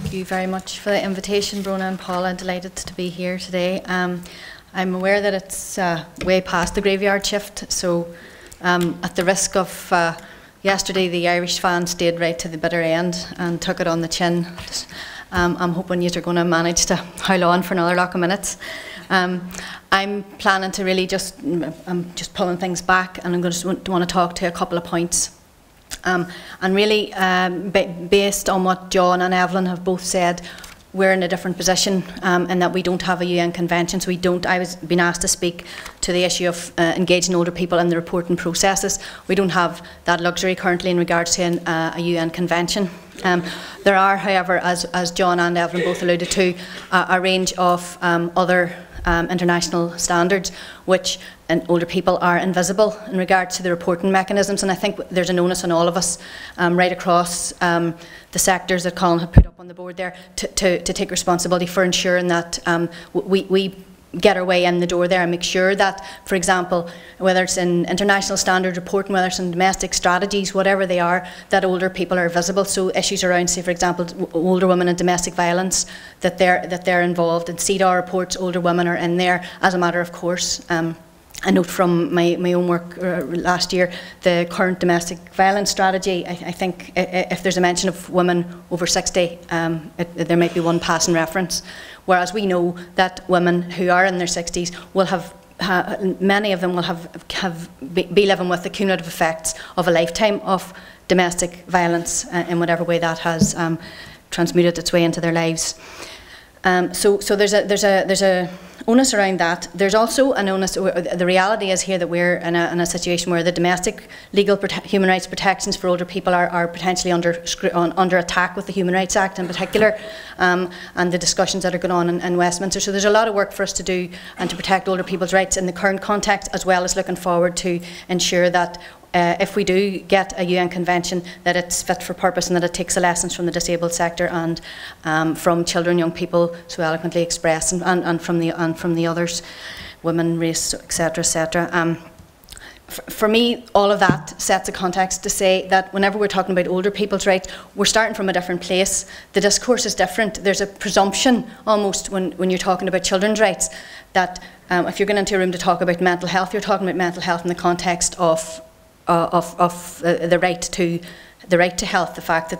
Thank you very much for the invitation, Brona and Paula. Delighted to be here today. I'm aware that it's way past the graveyard shift, so at the risk of yesterday, the Irish fans stayed right to the bitter end and took it on the chin. I'm hoping you're going to manage to howl on for another lock of minutes. I'm planning to really I'm just pulling things back, and I'm going to want to talk to a couple of points. And really, based on what John and Evelyn have both said, we're in a different position in that we don't have a UN convention, so I was being asked to speak to the issue of engaging older people in the reporting processes. We don't have that luxury currently in regards to a UN convention. There are, however, as John and Evelyn both alluded to, a range of other international standards which older people are invisible in regard to the reporting mechanisms, and I think there's an onus on all of us right across the sectors that Colin had put up on the board there to take responsibility for ensuring that we get our way in the door there and make sure that, for example, whether it's in international standard reporting, whether it's in domestic strategies, whatever they are, that older people are visible. So issues around, say for example, older women and domestic violence, that they're involved. In CEDAW reports, older women are in there as a matter of course. A note from my own work last year, the current domestic violence strategy, I think if there's a mention of women over 60, there might be one passing reference. Whereas we know that women who are in their 60s will have, many of them will be living with the cumulative effects of a lifetime of domestic violence in whatever way that has transmuted its way into their lives. So there's a onus around that. There's also an onus. The reality is here that we're in a situation where the domestic legal human rights protections for older people are potentially under attack with the Human Rights Act in particular, and the discussions that are going on in Westminster. So there's a lot of work for us to do and to protect older people's rights in the current context, as well as looking forward to ensure that if we do get a UN convention, that it's fit for purpose and that it takes the lessons from the disabled sector and from children, young people so eloquently expressed, and from the others, women, race, etc., etc. For me, all of that sets a context to say that whenever we're talking about older people's rights, we're starting from a different place. The discourse is different. There's a presumption almost when you're talking about children's rights that if you're going into a room to talk about mental health, you're talking about mental health in the context of the right to health. The fact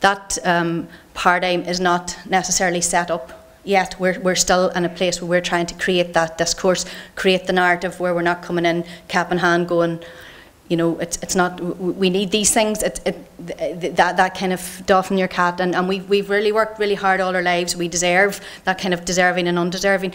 that paradigm is not necessarily set up yet. We're still in a place where we're trying to create that discourse, create the narrative where we're not coming in cap in hand going, you know, it's not, we need these things, that kind of doffing your cap, and we've really worked really hard all our lives. We deserve that kind of deserving and undeserving.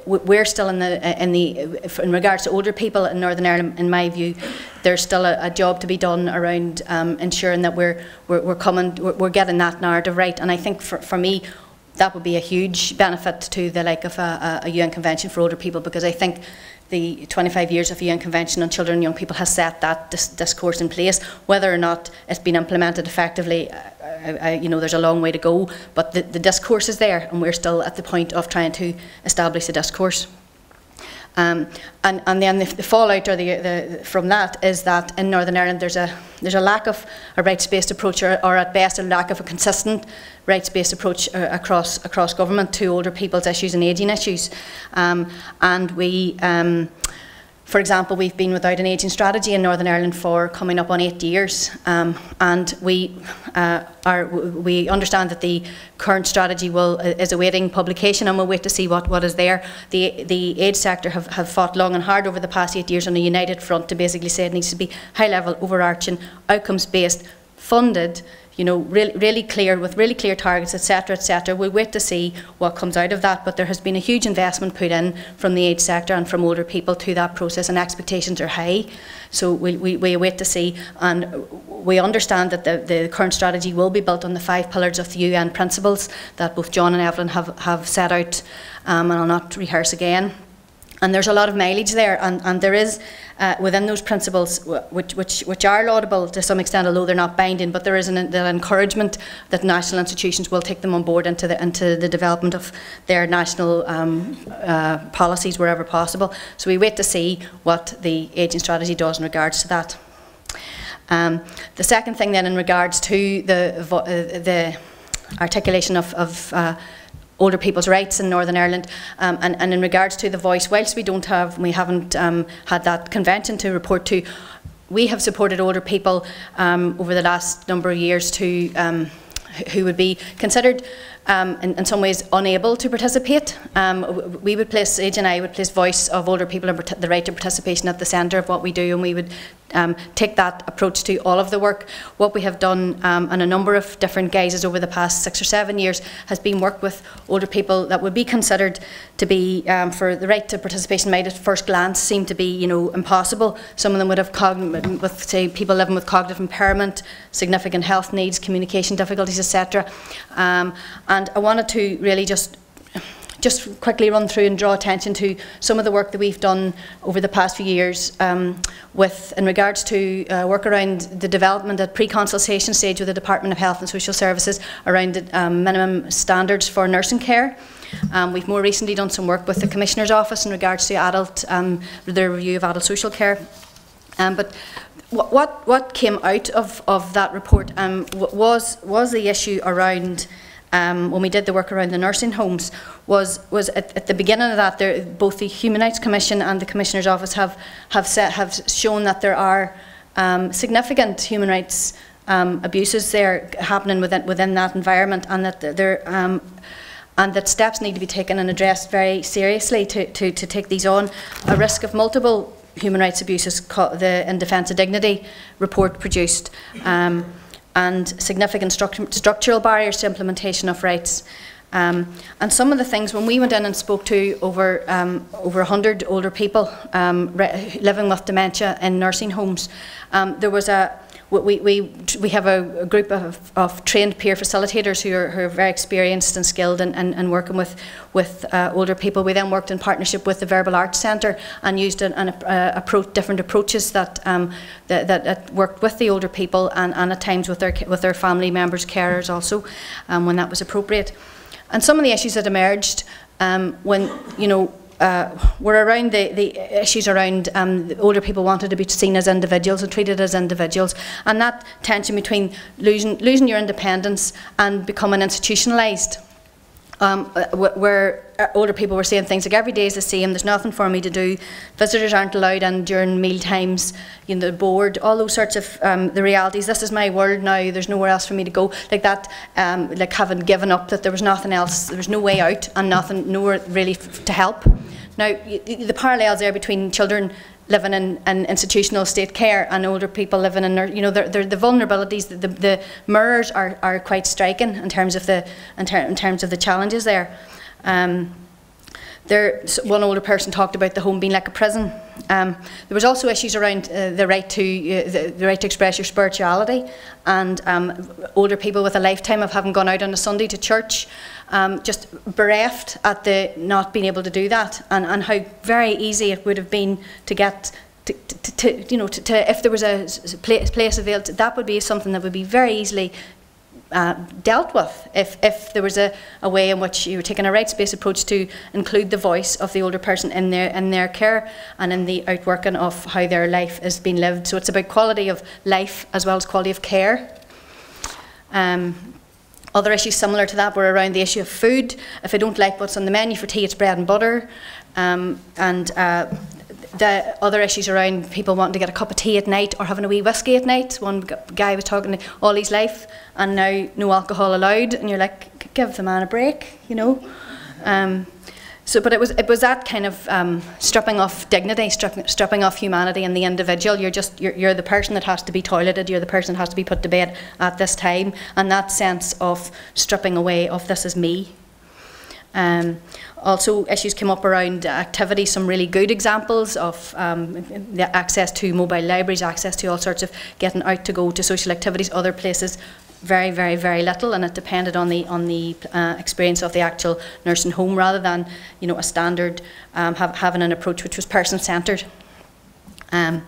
We're still in regards to older people in Northern Ireland, in my view, there's still a job to be done around ensuring that we're getting that narrative right. And I think for me, that would be a huge benefit to the like of a UN convention for older people, because I think the 25 years of the UN Convention on Children and Young People has set that discourse in place. Whether or not it's been implemented effectively, you know, there's a long way to go, but the discourse is there, and we're still at the point of trying to establish a discourse. And then the fallout from that is that in Northern Ireland there's a lack of a rights-based approach, or at best a lack of a consistent rights-based approach across government to older people's issues and ageing issues. And we, for example, we've been without an ageing strategy in Northern Ireland for coming up on 8 years, and we understand that the current strategy is awaiting publication, and we'll wait to see what is there. The age sector have fought long and hard over the past 8 years on a united front to basically say it needs to be high-level, overarching, outcomes-based, funded, you know, really clear, with really clear targets, etc., etc. We'll wait to see what comes out of that, but there has been a huge investment put in from the age sector and from older people to that process, and expectations are high. So we wait to see, and we understand that the current strategy will be built on the 5 pillars of the UN principles that both John and Evelyn have set out, and I'll not rehearse again. And there's a lot of mileage there, and there is within those principles, which are laudable to some extent, although they're not binding, but there is an encouragement that national institutions will take them on board into the development of their national policies wherever possible. So we wait to see what the ageing strategy does in regards to that. The second thing then, in regards to the articulation of older people's rights in Northern Ireland, and in regards to the voice, whilst we haven't had that convention to report to, we have supported older people over the last number of years who would be considered in some ways unable to participate. We would place, AgeNI would place voice of older people and the right to participation at the centre of what we do, and we would take that approach to all of the work. What we have done on a number of different guises over the past 6 or 7 years has been work with older people that would be considered to be, for the right to participation might at first glance seem to be, impossible. Some of them would have, say, people living with cognitive impairment, significant health needs, communication difficulties, etc. And I wanted to really just quickly run through and draw attention to some of the work that we've done over the past few years in regards to work around the development at pre-consultation stage with the Department of Health and Social Services around minimum standards for nursing care. We've more recently done some work with the Commissioner's Office in regards to the review of adult social care. But what came out of that report was the issue around, when we did the work around the nursing homes, was at the beginning of that, both the Human Rights Commission and the Commissioner's Office have shown that there are significant human rights abuses there happening within that environment, and that steps need to be taken and addressed very seriously to take these on. A risk of multiple human rights abuses, the In Defence of Dignity report produced, and significant structural barriers to implementation of rights. And some of the things, when we went in and spoke to over 100 older people living with dementia in nursing homes, there was we have a group of trained peer facilitators who are very experienced and skilled in working with older people. We then worked in partnership with the Verbal Arts Centre and used different approaches that worked with the older people and at times with their family members, carers also, when that was appropriate. And some of the issues that emerged were around the issues around the older people wanted to be seen as individuals and treated as individuals, and that tension between losing your independence and becoming institutionalised, where older people were saying things like, every day is the same, there's nothing for me to do, visitors aren't allowed in during meal times, they're bored, all those sorts of the realities. This is my world now, there's nowhere else for me to go, like that, like having given up, that there was nothing else, there was no way out and nowhere really to help. Now, the parallels there between children living in institutional state care and older people living in, the vulnerabilities, the mirrors are quite striking in terms of the challenges there. One older person talked about the home being like a prison. There was also issues around the right to express your spirituality, and older people with a lifetime of having gone out on a Sunday to church, just bereft at the not being able to do that, and how very easy it would have been to get if there was a place available. That would be something that would be very easily dealt with if there was a way in which you were taking a rights-based approach to include the voice of the older person in their care and in the outworking of how their life is being lived. So it's about quality of life as well as quality of care. Other issues similar to that were around the issue of food. If I don't like what's on the menu for tea, it's bread and butter. The other issues around people wanting to get a cup of tea at night or having a wee whiskey at night. One guy was talking all his life, and now no alcohol allowed, and you're like, give the man a break, But it was that kind of stripping off dignity, stripping off humanity and the individual. You're the person that has to be toileted. You're the person that has to be put to bed at this time, and that sense of stripping away of this is me. Also, issues came up around activity, some really good examples of the access to mobile libraries, access to all sorts of getting out to go to social activities. Other places, very, very, very little, and it depended on the experience of the actual nursing home rather than a standard having an approach which was person-centred. Then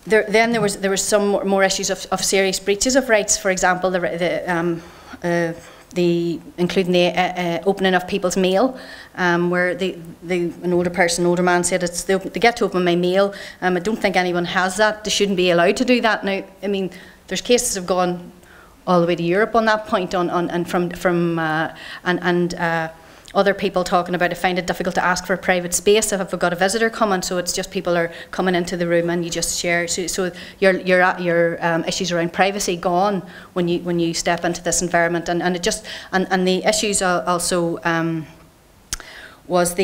there was some more issues of serious breaches of rights. For example, including the opening of people's mail, where an older man said they get to open my mail. I don't think anyone has that. They shouldn't be allowed to do that. Now, I mean, there's cases have gone all the way to Europe on that point, other people talking about, I find it difficult to ask for a private space if I've got a visitor coming, so it's just people are coming into the room and you just share. So your issues around privacy gone when you step into this environment, and the issues also was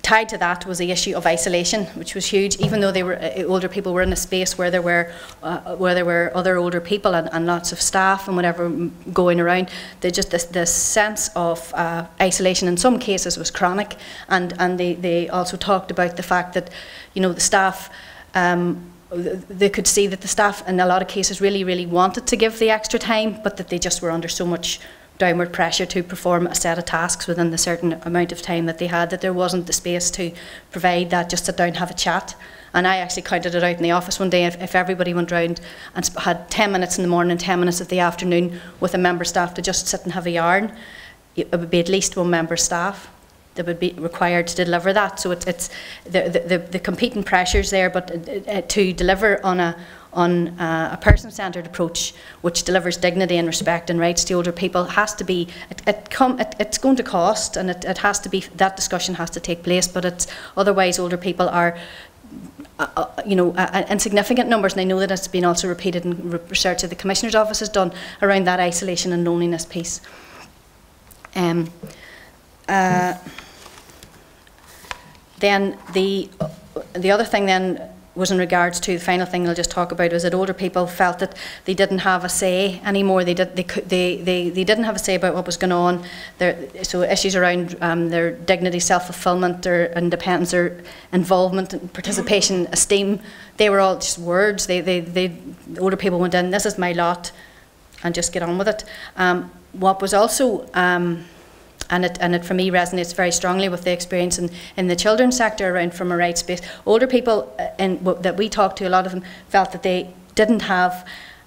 tied to that was the issue of isolation, which was huge. Even though they were older people were in a space where there were other older people and lots of staff and whatever going around, this sense of isolation in some cases was chronic, and they also talked about the fact that, you know, the staff. They could see that the staff in a lot of cases really wanted to give the extra time, but that they just were under so much downward pressure to perform a set of tasks within the certain amount of time that they had, that there wasn't the space to provide that, just sit down and have a chat. And I actually counted it out in the office one day. If everybody went round and had 10 minutes in the morning and 10 minutes of the afternoon with a member staff to just sit and have a yarn, it would be at least one member staff that would be required to deliver that. So it's the competing pressures there, but to deliver on a person-centred approach which delivers dignity and respect and rights to older people has to be, it's going to cost, and it has to be, that discussion has to take place, but it's otherwise older people are you know, in significant numbers, and I know that it's been also repeated in research that the Commissioner's Office has done around that isolation and loneliness piece. Then the other thing then was in regards to the final thing I'll just talk about, was that older people felt that they didn't have a say anymore. They didn't have a say about what was going on. So issues around their dignity, self-fulfilment, their independence, their involvement, and participation, esteem, they were all just words. Older people went in, this is my lot, and just get on with it. What was also and it for me resonates very strongly with the experience in the children's sector around from a rights space. Older people that we talked to, a lot of them felt that they didn't have,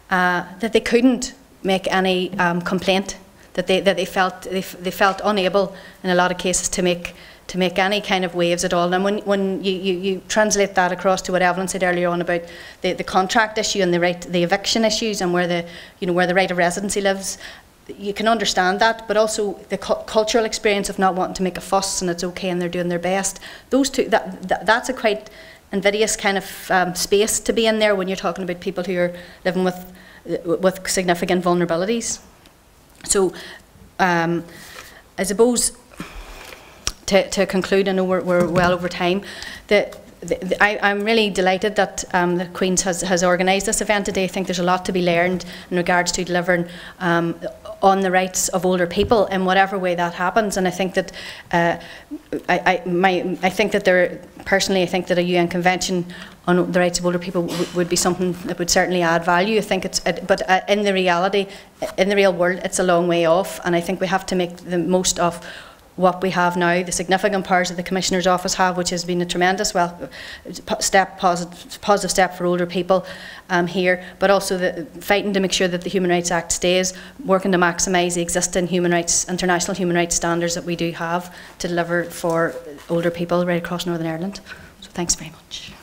that they couldn't make any complaint, that they felt unable in a lot of cases to make any kind of waves at all. And when you translate that across to what Evelyn said earlier on about the contract issue and the eviction issues and where the right of residency lives, you can understand that, but also the cultural experience of not wanting to make a fuss and it's okay and they're doing their best. Those two, that's a quite invidious kind of space to be in there when you're talking about people who are living with significant vulnerabilities. So I suppose to conclude, I know we're well over time, I'm really delighted that the Queen's has organised this event today. I think there's a lot to be learned in regards to delivering on the rights of older people in whatever way that happens. And I think that I think that a UN Convention on the rights of older people would be something that would certainly add value. I think but in the reality, in the real world, it's a long way off. And I think we have to make the most of what we have now, the significant powers that the Commissioner's Office have, which has been a tremendous positive step for older people here, but also fighting to make sure that the Human Rights Act stays, working to maximise the existing international human rights standards that we do have to deliver for older people right across Northern Ireland. So thanks very much.